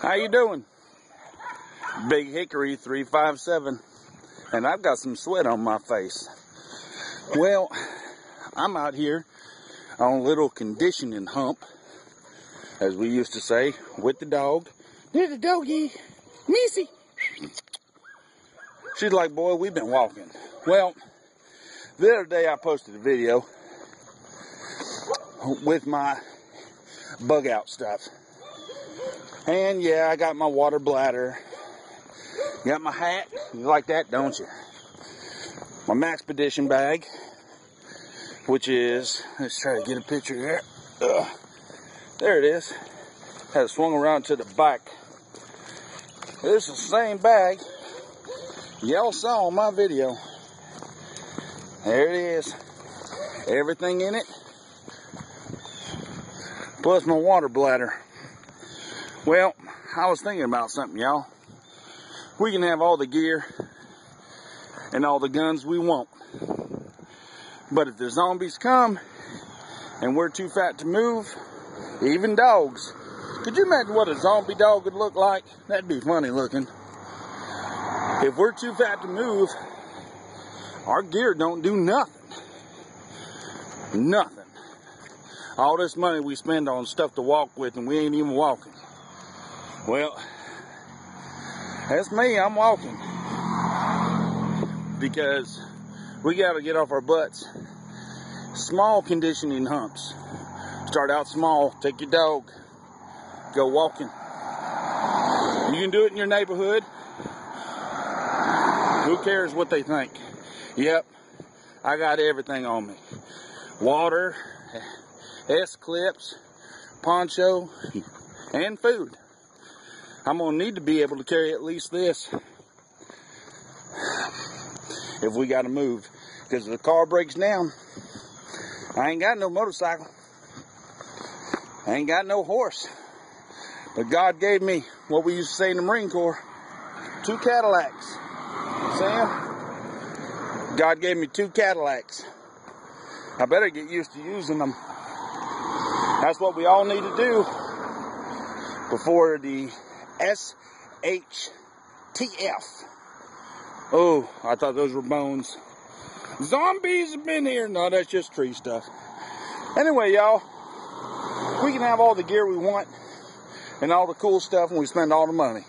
How you doing? Big Hickory 357. And I've got some sweat on my face. Well, I'm out here on a little conditioning hump, as we used to say, with the dog. There's the doggy, Missy. She's like, boy, we've been walking. Well, the other day I posted a video with my bug out stuff. And yeah, I got my water bladder. Got my hat. You like that, don't you? My Maxpedition bag, which is, let's try to get a picture here. There it is. Had it swung around to the back. This is the same bag y'all saw on my video. There it is. Everything in it. Plus my water bladder. Well, I was thinking about something, y'all. We can have all the gear and all the guns we want. But if the zombies come and we're too fat to move, even dogs. Could you imagine what a zombie dog would look like? That'd be funny looking. If we're too fat to move, our gear don't do nothing. Nothing. All this money we spend on stuff to walk with and we ain't even walking. Well, that's me, I'm walking. Because we gotta get off our butts. Small conditioning humps. Start out small, take your dog, go walking. You can do it in your neighborhood. Who cares what they think? Yep, I got everything on me. Water, S-clips, poncho, and food. I'm gonna need to be able to carry at least this if we gotta move. Because if the car breaks down, I ain't got no motorcycle. I ain't got no horse. But God gave me what we used to say in the Marine Corps, 2 Cadillacs. Sam, God gave me 2 Cadillacs. I better get used to using them. That's what we all need to do before the SHTF. Oh, I thought those were bones. Zombies have been here. No, that's just tree stuff. Anyway, y'all, we can have all the gear we want and all the cool stuff and we spend all the money.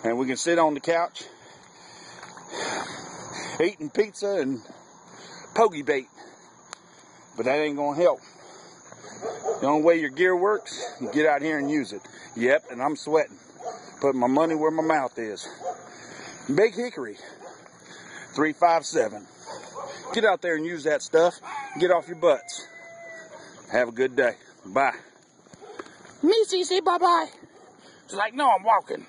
And we can sit on the couch eating pizza and pokey bait. But that ain't gonna help. The only way your gear works, you get out here and use it. Yep, and I'm sweating. Putting my money where my mouth is. Big Hickory 357. Get out there and use that stuff. Get off your butts. Have a good day. Bye. Missy, say bye-bye. She's like, no, I'm walking.